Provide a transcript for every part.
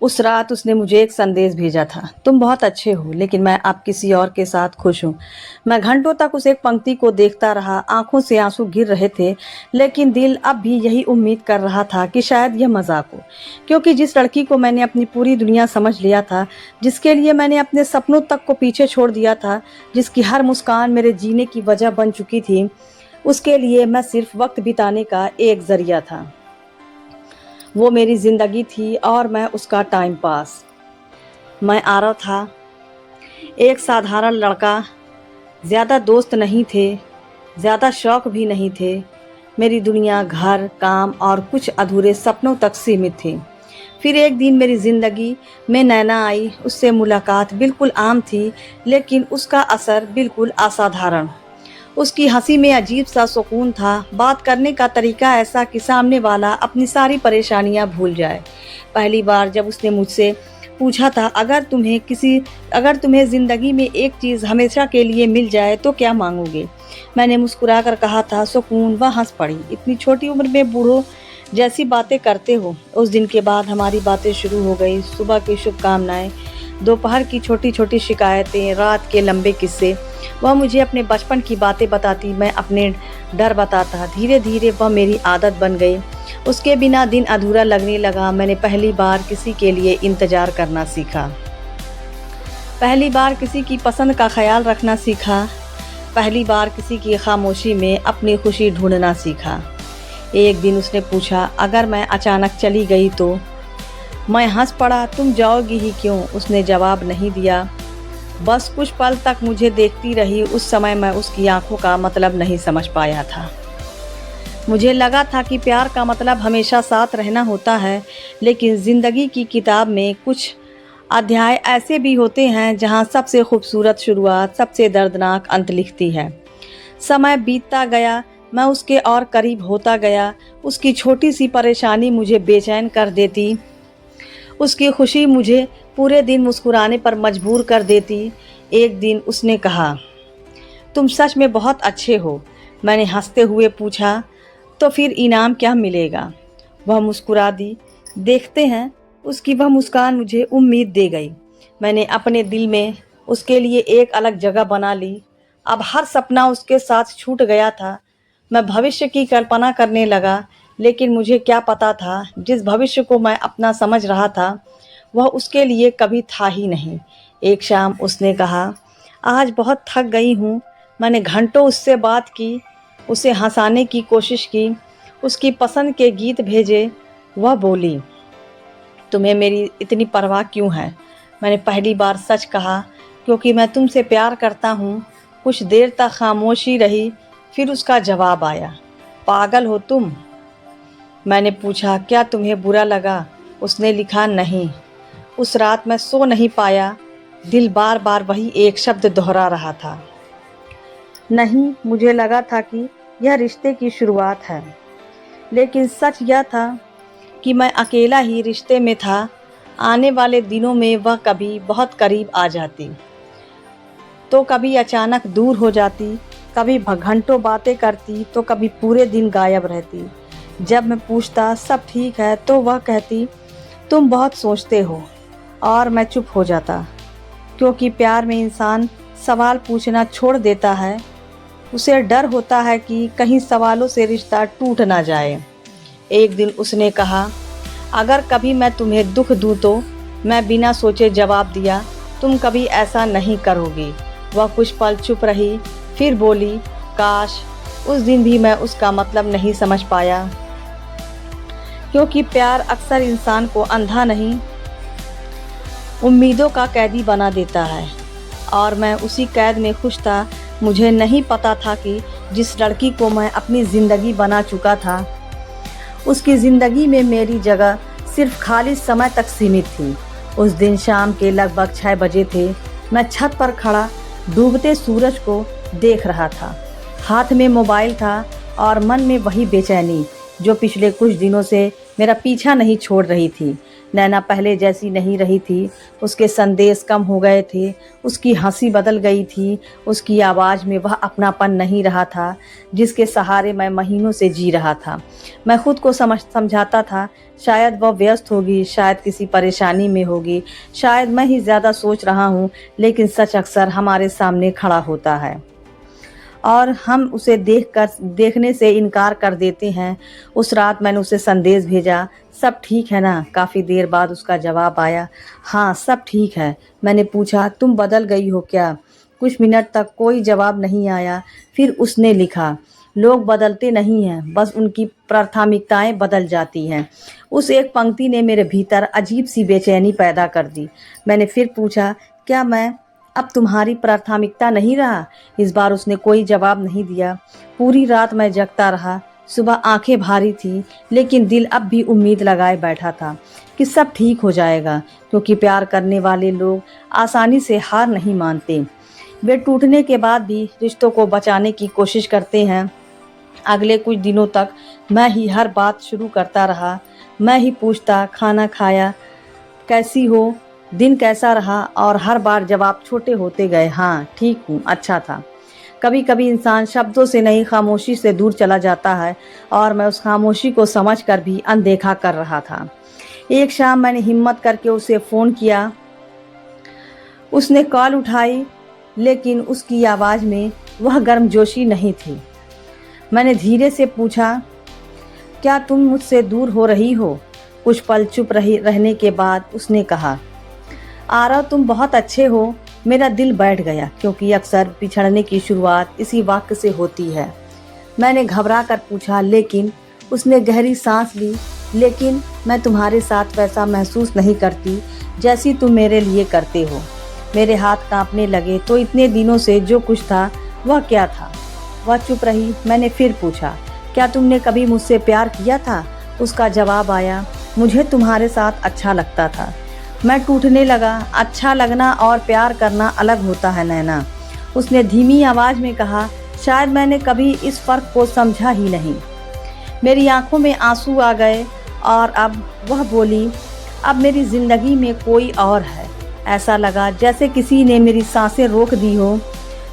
उस रात उसने मुझे एक संदेश भेजा था, तुम बहुत अच्छे हो लेकिन मैं अब किसी और के साथ खुश हूँ। मैं घंटों तक उस एक पंक्ति को देखता रहा, आंखों से आंसू गिर रहे थे, लेकिन दिल अब भी यही उम्मीद कर रहा था कि शायद यह मजाक हो। क्योंकि जिस लड़की को मैंने अपनी पूरी दुनिया समझ लिया था, जिसके लिए मैंने अपने सपनों तक को पीछे छोड़ दिया था, जिसकी हर मुस्कान मेरे जीने की वजह बन चुकी थी, उसके लिए मैं सिर्फ वक्त बिताने का एक जरिया था। वो मेरी जिंदगी थी और मैं उसका टाइम पास। मैं आरव था, एक साधारण लड़का। ज़्यादा दोस्त नहीं थे, ज़्यादा शौक भी नहीं थे। मेरी दुनिया घर, काम और कुछ अधूरे सपनों तक सीमित थी। फिर एक दिन मेरी ज़िंदगी में नैना आई। उससे मुलाकात बिल्कुल आम थी, लेकिन उसका असर बिल्कुल असाधारण। उसकी हंसी में अजीब सा सुकून था, बात करने का तरीका ऐसा कि सामने वाला अपनी सारी परेशानियां भूल जाए। पहली बार जब उसने मुझसे पूछा था, अगर तुम्हें ज़िंदगी में एक चीज़ हमेशा के लिए मिल जाए तो क्या मांगोगे, मैंने मुस्कुराकर कहा था सुकून। वह हंस पड़ी, इतनी छोटी उम्र में बूढ़ों जैसी बातें करते हो। उस दिन के बाद हमारी बातें शुरू हो गई। सुबह की शुभकामनाएं, दोपहर की छोटी छोटी शिकायतें, रात के लंबे किस्से। वह मुझे अपने बचपन की बातें बताती, मैं अपने डर बताता। धीरे धीरे वह मेरी आदत बन गई। उसके बिना दिन अधूरा लगने लगा। मैंने पहली बार किसी के लिए इंतज़ार करना सीखा, पहली बार किसी की पसंद का ख्याल रखना सीखा, पहली बार किसी की खामोशी में अपनी खुशी ढूंढना सीखा। एक दिन उसने पूछा, अगर मैं अचानक चली गई तो? मैं हंस पड़ा, तुम जाओगी ही क्यों? उसने जवाब नहीं दिया, बस कुछ पल तक मुझे देखती रही। उस समय मैं उसकी आंखों का मतलब नहीं समझ पाया था। मुझे लगा था कि प्यार का मतलब हमेशा साथ रहना होता है, लेकिन ज़िंदगी की किताब में कुछ अध्याय ऐसे भी होते हैं जहां सबसे खूबसूरत शुरुआत सबसे दर्दनाक अंत लिखती है। समय बीतता गया, मैं उसके और करीब होता गया। उसकी छोटी सी परेशानी मुझे बेचैन कर देती, उसकी खुशी मुझे पूरे दिन मुस्कुराने पर मजबूर कर देती। एक दिन उसने कहा, तुम सच में बहुत अच्छे हो। मैंने हंसते हुए पूछा, तो फिर इनाम क्या मिलेगा? वह मुस्कुरा दी। देखते हैं। उसकी वह मुस्कान मुझे उम्मीद दे गई। मैंने अपने दिल में उसके लिए एक अलग जगह बना ली। अब हर सपना उसके साथ छूट गया था। मैं भविष्य की कल्पना करने लगा, लेकिन मुझे क्या पता था जिस भविष्य को मैं अपना समझ रहा था वह उसके लिए कभी था ही नहीं। एक शाम उसने कहा, आज बहुत थक गई हूँ। मैंने घंटों उससे बात की, उसे हंसाने की कोशिश की, उसकी पसंद के गीत भेजे। वह बोली, तुम्हें मेरी इतनी परवाह क्यों है? मैंने पहली बार सच कहा, क्योंकि मैं तुमसे प्यार करता हूँ। कुछ देर तक खामोशी रही, फिर उसका जवाब आया, पागल हो तुम? मैंने पूछा, क्या तुम्हें बुरा लगा? उसने लिखा, नहीं। उस रात मैं सो नहीं पाया। दिल बार बार वही एक शब्द दोहरा रहा था, नहीं। मुझे लगा था कि यह रिश्ते की शुरुआत है, लेकिन सच यह था कि मैं अकेला ही रिश्ते में था। आने वाले दिनों में वह कभी बहुत करीब आ जाती, तो कभी अचानक दूर हो जाती, कभी घंटों बातें करती, तो कभी पूरे दिन गायब रहती। जब मैं पूछता सब ठीक है, तो वह कहती, तुम बहुत सोचते हो। और मैं चुप हो जाता, क्योंकि प्यार में इंसान सवाल पूछना छोड़ देता है। उसे डर होता है कि कहीं सवालों से रिश्ता टूट ना जाए। एक दिन उसने कहा, अगर कभी मैं तुम्हें दुख दूँ तो? मैं बिना सोचे जवाब दिया, तुम कभी ऐसा नहीं करोगी। वह कुछ पल चुप रही, फिर बोली, काश उस दिन भी मैं उसका मतलब नहीं समझ पाया, क्योंकि प्यार अक्सर इंसान को अंधा नहीं, उम्मीदों का कैदी बना देता है। और मैं उसी कैद में खुश था। मुझे नहीं पता था कि जिस लड़की को मैं अपनी ज़िंदगी बना चुका था, उसकी ज़िंदगी में मेरी जगह सिर्फ खाली समय तक सीमित थी। उस दिन शाम के लगभग 6 बजे थे। मैं छत पर खड़ा डूबते सूरज को देख रहा था। हाथ में मोबाइल था और मन में वही बेचैनी जो पिछले कुछ दिनों से मेरा पीछा नहीं छोड़ रही थी। नैना पहले जैसी नहीं रही थी, उसके संदेश कम हो गए थे, उसकी हंसी बदल गई थी, उसकी आवाज़ में वह अपनापन नहीं रहा था जिसके सहारे मैं महीनों से जी रहा था। मैं खुद को समझाता था, शायद वह व्यस्त होगी, शायद किसी परेशानी में होगी, शायद मैं ही ज़्यादा सोच रहा हूँ, लेकिन सच अक्सर हमारे सामने खड़ा होता है और हम उसे देखने से इनकार कर देते हैं। उस रात मैंने उसे संदेश भेजा, सब ठीक है ना? काफ़ी देर बाद उसका जवाब आया, हाँ सब ठीक है। मैंने पूछा, तुम बदल गई हो क्या? कुछ मिनट तक कोई जवाब नहीं आया। फिर उसने लिखा, लोग बदलते नहीं हैं, बस उनकी प्राथमिकताएं बदल जाती हैं। उस एक पंक्ति ने मेरे भीतर अजीब सी बेचैनी पैदा कर दी। मैंने फिर पूछा, क्या मैं अब तुम्हारी प्राथमिकता नहीं रहा? इस बार उसने कोई जवाब नहीं दिया। पूरी रात मैं जगता रहा। सुबह आंखें भारी थी, लेकिन दिल अब भी उम्मीद लगाए बैठा था कि सब ठीक हो जाएगा, क्योंकि प्यार करने वाले लोग आसानी से हार नहीं मानते। वे टूटने के बाद भी रिश्तों को बचाने की कोशिश करते हैं। अगले कुछ दिनों तक मैं ही हर बात शुरू करता रहा। मैं ही पूछता, खाना खाया, कैसी हो, दिन कैसा रहा, और हर बार जवाब छोटे होते गए, हाँ ठीक हूँ, अच्छा था। कभी कभी इंसान शब्दों से नहीं, खामोशी से दूर चला जाता है, और मैं उस खामोशी को समझकर भी अनदेखा कर रहा था। एक शाम मैंने हिम्मत करके उसे फ़ोन किया। उसने कॉल उठाई, लेकिन उसकी आवाज़ में वह गर्मजोशी नहीं थी। मैंने धीरे से पूछा, क्या तुम मुझसे दूर हो रही हो? कुछ पल चुप रहने के बाद उसने कहा, आरव तुम बहुत अच्छे हो। मेरा दिल बैठ गया, क्योंकि अक्सर बिछड़ने की शुरुआत इसी वाक्य से होती है। मैंने घबरा कर पूछा, लेकिन? उसने गहरी सांस ली, लेकिन मैं तुम्हारे साथ वैसा महसूस नहीं करती जैसी तुम मेरे लिए करते हो। मेरे हाथ कांपने लगे। तो इतने दिनों से जो कुछ था वह क्या था? वह चुप रही। मैंने फिर पूछा, क्या तुमने कभी मुझसे प्यार किया था? उसका जवाब आया, मुझे तुम्हारे साथ अच्छा लगता था। मैं टूटने लगा। अच्छा लगना और प्यार करना अलग होता है नैना। उसने धीमी आवाज़ में कहा, शायद मैंने कभी इस फ़र्क को समझा ही नहीं। मेरी आंखों में आंसू आ गए और अब वह बोली, अब मेरी ज़िंदगी में कोई और है। ऐसा लगा जैसे किसी ने मेरी सांसें रोक दी हो।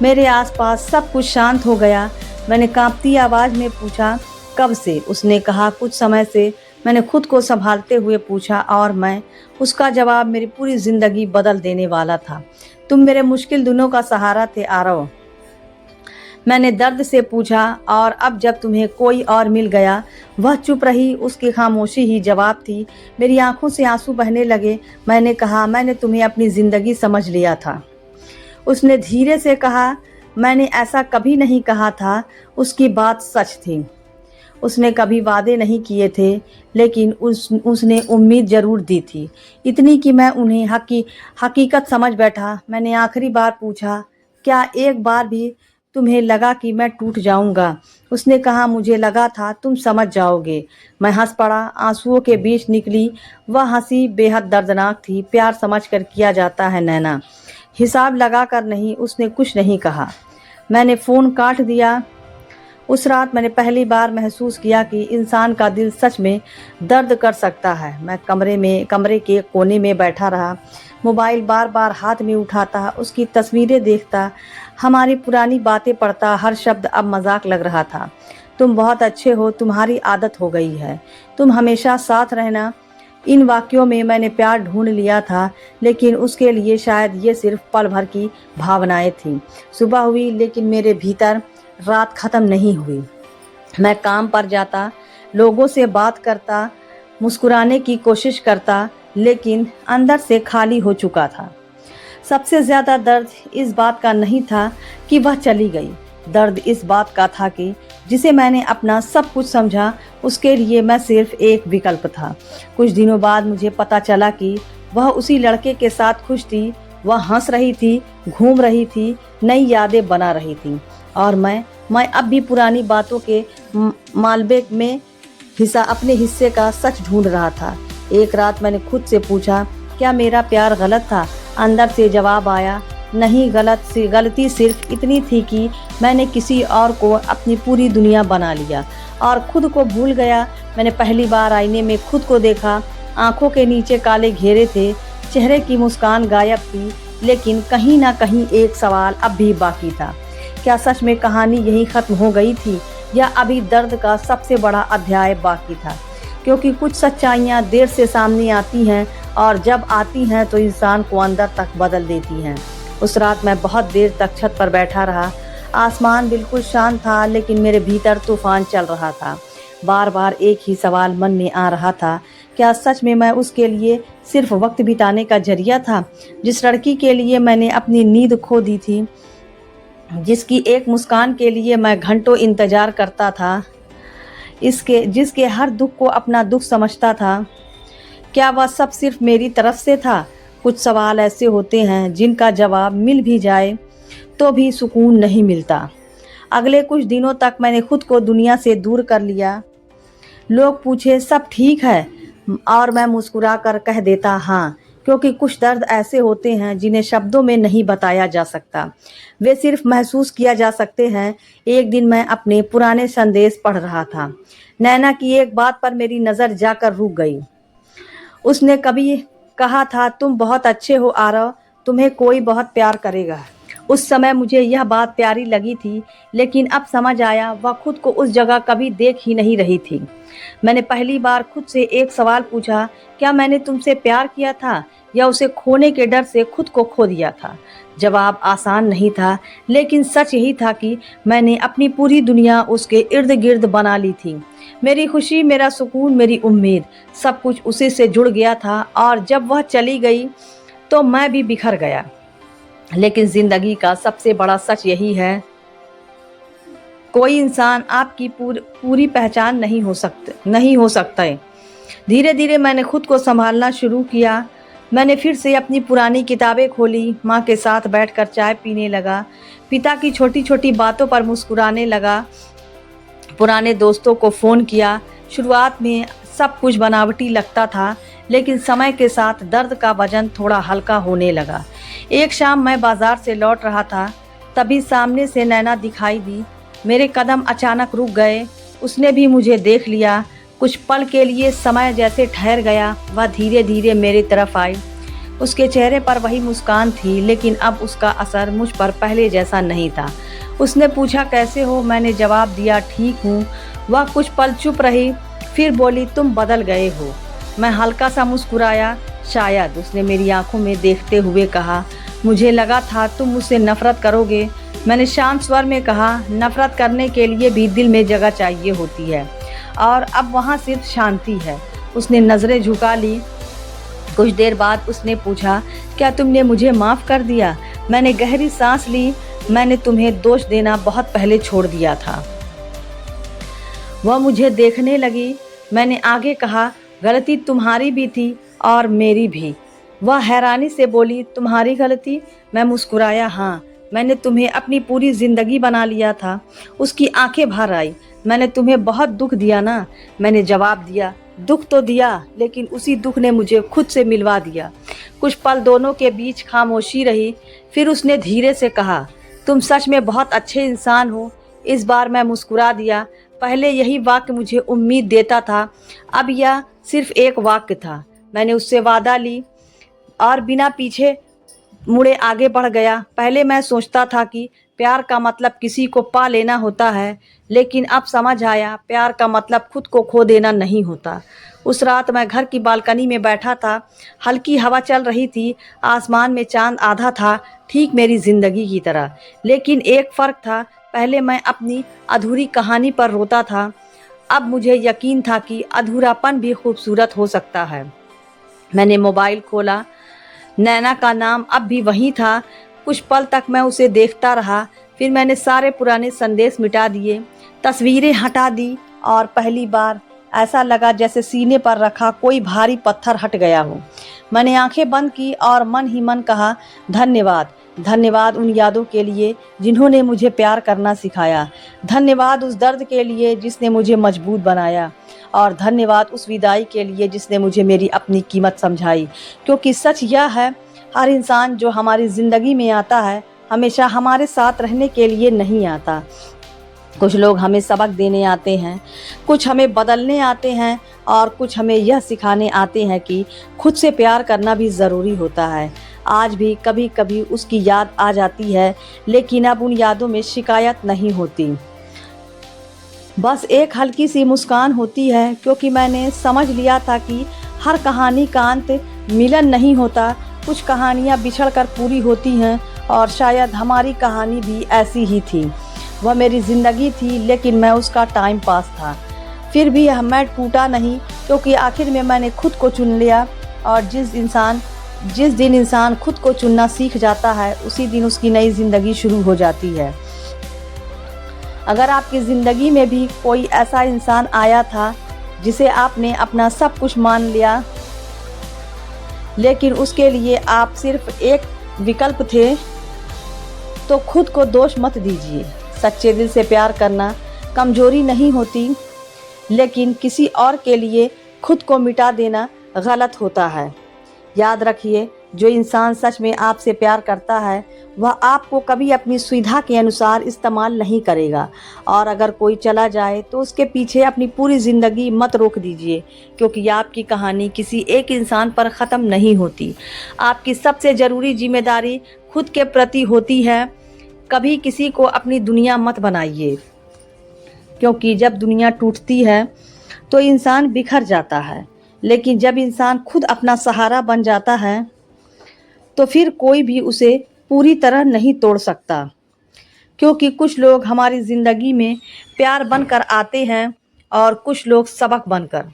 मेरे आसपास सब कुछ शांत हो गया। मैंने कांपती आवाज़ में पूछा, कब से? उसने कहा, कुछ समय से। मैंने खुद को संभालते हुए पूछा, और मैं? उसका जवाब मेरी पूरी ज़िंदगी बदल देने वाला था। तुम मेरे मुश्किल दिनों का सहारा थे आरव। मैंने दर्द से पूछा, और अब जब तुम्हें कोई और मिल गया? वह चुप रही। उसकी खामोशी ही जवाब थी। मेरी आंखों से आंसू बहने लगे। मैंने कहा, मैंने तुम्हें अपनी ज़िंदगी समझ लिया था। उसने धीरे से कहा, मैंने ऐसा कभी नहीं कहा था। उसकी बात सच थी। उसने कभी वादे नहीं किए थे, लेकिन उसने उम्मीद ज़रूर दी थी, इतनी कि मैं उन्हें हकीकत समझ बैठा। मैंने आखिरी बार पूछा, क्या एक बार भी तुम्हें लगा कि मैं टूट जाऊंगा? उसने कहा, मुझे लगा था तुम समझ जाओगे। मैं हंस पड़ा। आंसुओं के बीच निकली वह हंसी बेहद दर्दनाक थी। प्यार समझ कर किया जाता है नैना, हिसाब लगा कर नहीं। उसने कुछ नहीं कहा। मैंने फ़ोन काट दिया। उस रात मैंने पहली बार महसूस किया कि इंसान का दिल सच में दर्द कर सकता है। मैं कमरे के कोने में बैठा रहा, मोबाइल बार बार हाथ में उठाता, उसकी तस्वीरें देखता, हमारी पुरानी बातें पढ़ता। हर शब्द अब मजाक लग रहा था। तुम बहुत अच्छे हो, तुम्हारी आदत हो गई है, तुम हमेशा साथ रहना। इन वाक्यों में मैंने प्यार ढूंढ लिया था, लेकिन उसके लिए शायद ये सिर्फ पल भर की भावनाएं थीं। सुबह हुई, लेकिन मेरे भीतर रात ख़त्म नहीं हुई। मैं काम पर जाता, लोगों से बात करता, मुस्कुराने की कोशिश करता, लेकिन अंदर से खाली हो चुका था। सबसे ज़्यादा दर्द इस बात का नहीं था कि वह चली गई। दर्द इस बात का था कि जिसे मैंने अपना सब कुछ समझा, उसके लिए मैं सिर्फ एक विकल्प था। कुछ दिनों बाद मुझे पता चला कि वह उसी लड़के के साथ खुश थी। वह हंस रही थी, घूम रही थी, नई यादें बना रही थी, और मैं अब भी पुरानी बातों के मालबे में अपने हिस्से का सच ढूंढ रहा था। एक रात मैंने खुद से पूछा, क्या मेरा प्यार गलत था? अंदर से जवाब आया, नहीं, गलती सिर्फ इतनी थी कि मैंने किसी और को अपनी पूरी दुनिया बना लिया और खुद को भूल गया। मैंने पहली बार आईने में खुद को देखा। आंखों के नीचे काले घेरे थे, चेहरे की मुस्कान गायब थी, लेकिन कहीं ना कहीं एक सवाल अब भी बाकी था। क्या सच में कहानी यहीं ख़त्म हो गई थी या अभी दर्द का सबसे बड़ा अध्याय बाकी था? क्योंकि कुछ सच्चाइयाँ देर से सामने आती हैं और जब आती हैं तो इंसान को अंदर तक बदल देती हैं। उस रात मैं बहुत देर तक छत पर बैठा रहा। आसमान बिल्कुल शांत था, लेकिन मेरे भीतर तूफान चल रहा था। बार बार एक ही सवाल मन में आ रहा था, क्या सच में मैं उसके लिए सिर्फ वक्त बिताने का जरिया था? जिस लड़की के लिए मैंने अपनी नींद खो दी थी, जिसकी एक मुस्कान के लिए मैं घंटों इंतजार करता था, जिसके हर दुख को अपना दुख समझता था, क्या वह सब सिर्फ मेरी तरफ से था? कुछ सवाल ऐसे होते हैं जिनका जवाब मिल भी जाए तो भी सुकून नहीं मिलता। अगले कुछ दिनों तक मैंने खुद को दुनिया से दूर कर लिया। लोग पूछे सब ठीक है और मैं मुस्कुरा कर कह देता हाँ, क्योंकि कुछ दर्द ऐसे होते हैं जिन्हें शब्दों में नहीं बताया जा सकता, वे सिर्फ महसूस किया जा सकते हैं। एक दिन मैं अपने पुराने संदेश पढ़ रहा था। नैना की एक बात पर मेरी नज़र जाकर रुक गई। उसने कभी कहा था, तुम बहुत अच्छे हो आरव, तुम्हें कोई बहुत प्यार करेगा। उस समय मुझे यह बात प्यारी लगी थी, लेकिन अब समझ आया वह खुद को उस जगह कभी देख ही नहीं रही थी। मैंने पहली बार खुद से एक सवाल पूछा, क्या मैंने तुमसे प्यार किया था या उसे खोने के डर से खुद को खो दिया था? जवाब आसान नहीं था, लेकिन सच यही था कि मैंने अपनी पूरी दुनिया उसके इर्द गिर्द बना ली थी। मेरी खुशी, मेरा सुकून, मेरी उम्मीद, सब कुछ उसी से जुड़ गया था और जब वह चली गई तो मैं भी बिखर गया। लेकिन जिंदगी का सबसे बड़ा सच यही है, कोई इंसान आपकी पूरी पहचान नहीं हो सकता है। धीरे धीरे मैंने खुद को संभालना शुरू किया। मैंने फिर से अपनी पुरानी किताबें खोली, माँ के साथ बैठकर चाय पीने लगा, पिता की छोटी छोटी बातों पर मुस्कुराने लगा, पुराने दोस्तों को फ़ोन किया। शुरुआत में सब कुछ बनावटी लगता था, लेकिन समय के साथ दर्द का वजन थोड़ा हल्का होने लगा। एक शाम मैं बाजार से लौट रहा था, तभी सामने से नैना दिखाई दी। मेरे कदम अचानक रुक गए। उसने भी मुझे देख लिया। कुछ पल के लिए समय जैसे ठहर गया। वह धीरे धीरे मेरी तरफ आई। उसके चेहरे पर वही मुस्कान थी, लेकिन अब उसका असर मुझ पर पहले जैसा नहीं था। उसने पूछा, कैसे हो? मैंने जवाब दिया, ठीक हूँ। वह कुछ पल चुप रही, फिर बोली, तुम बदल गए हो। मैं हल्का सा मुस्कुराया। शायद उसने मेरी आंखों में देखते हुए कहा, मुझे लगा था तुम मुझसे नफरत करोगे। मैंने शांत स्वर में कहा, नफरत करने के लिए भी दिल में जगह चाहिए होती है, और अब वहाँ सिर्फ शांति है। उसने नज़रें झुका ली। कुछ देर बाद उसने पूछा, क्या तुमने मुझे माफ़ कर दिया? मैंने गहरी सांस ली। मैंने तुम्हें दोष देना बहुत पहले छोड़ दिया था। वह मुझे देखने लगी। मैंने आगे कहा, गलती तुम्हारी भी थी और मेरी भी। वह हैरानी से बोली, तुम्हारी गलती? मैं मुस्कुराया, हाँ, मैंने तुम्हें अपनी पूरी ज़िंदगी बना लिया था। उसकी आंखें भर आई। मैंने तुम्हें बहुत दुख दिया ना? मैंने जवाब दिया, दुख तो दिया, लेकिन उसी दुख ने मुझे खुद से मिलवा दिया। कुछ पल दोनों के बीच खामोशी रही। फिर उसने धीरे से कहा, तुम सच में बहुत अच्छे इंसान हो। इस बार मैं मुस्कुरा दिया। पहले यही वाक्य मुझे उम्मीद देता था, अब यह सिर्फ एक वाक्य था। मैंने उससे वादा ली और बिना पीछे मुड़े आगे बढ़ गया। पहले मैं सोचता था कि प्यार का मतलब किसी को पा लेना होता है, लेकिन अब समझ आया, प्यार का मतलब खुद को खो देना नहीं होता। उस रात मैं घर की बालकनी में बैठा था। हल्की हवा चल रही थी। आसमान में चांद आधा था, ठीक मेरी ज़िंदगी की तरह। लेकिन एक फ़र्क था, पहले मैं अपनी अधूरी कहानी पर रोता था। अब मुझे यकीन था कि अधूरापन भी खूबसूरत हो सकता है। मैंने मोबाइल खोला। नैना का नाम अब भी वहीं था। कुछ पल तक मैं उसे देखता रहा। फिर मैंने सारे पुराने संदेश मिटा दिए, तस्वीरें हटा दी, और पहली बार ऐसा लगा जैसे सीने पर रखा कोई भारी पत्थर हट गया हो। मैंने आंखें बंद की और मन ही मन कहा, धन्यवाद, धन्यवाद उन यादों के लिए जिन्होंने मुझे प्यार करना सिखाया। धन्यवाद उस दर्द के लिए जिसने मुझे मजबूत बनाया, और धन्यवाद उस विदाई के लिए जिसने मुझे मेरी अपनी कीमत समझाई। क्योंकि सच यह है, हर इंसान जो हमारी ज़िंदगी में आता है, हमेशा हमारे साथ रहने के लिए नहीं आता। कुछ लोग हमें सबक देने आते हैं, कुछ हमें बदलने आते हैं और कुछ हमें यह सिखाने आते हैं कि खुद से प्यार करना भी ज़रूरी होता है। आज भी कभी कभी उसकी याद आ जाती है, लेकिन अब उन यादों में शिकायत नहीं होती, बस एक हल्की सी मुस्कान होती है, क्योंकि मैंने समझ लिया था कि हर कहानी का अंत मिलन नहीं होता। कुछ कहानियाँ बिछड़ कर पूरी होती हैं और शायद हमारी कहानी भी ऐसी ही थी। वह मेरी ज़िंदगी थी, लेकिन मैं उसका टाइम पास था। फिर भी मैं टूटा नहीं, क्योंकि आखिर में मैंने खुद को चुन लिया। और जिस दिन इंसान खुद को चुनना सीख जाता है, उसी दिन उसकी नई ज़िंदगी शुरू हो जाती है। अगर आपकी ज़िंदगी में भी कोई ऐसा इंसान आया था जिसे आपने अपना सब कुछ मान लिया, लेकिन उसके लिए आप सिर्फ एक विकल्प थे, तो खुद को दोष मत दीजिए। सच्चे दिल से प्यार करना कमजोरी नहीं होती, लेकिन किसी और के लिए खुद को मिटा देना गलत होता है। याद रखिए, जो इंसान सच में आपसे प्यार करता है, वह आपको कभी अपनी सुविधा के अनुसार इस्तेमाल नहीं करेगा। और अगर कोई चला जाए तो उसके पीछे अपनी पूरी ज़िंदगी मत रोक दीजिए, क्योंकि आपकी कहानी किसी एक इंसान पर ख़त्म नहीं होती। आपकी सबसे ज़रूरी जिम्मेदारी खुद के प्रति होती है। कभी किसी को अपनी दुनिया मत बनाइए, क्योंकि जब दुनिया टूटती है तो इंसान बिखर जाता है, लेकिन जब इंसान खुद अपना सहारा बन जाता है तो फिर कोई भी उसे पूरी तरह नहीं तोड़ सकता। क्योंकि कुछ लोग हमारी ज़िंदगी में प्यार बनकर आते हैं और कुछ लोग सबक बनकर।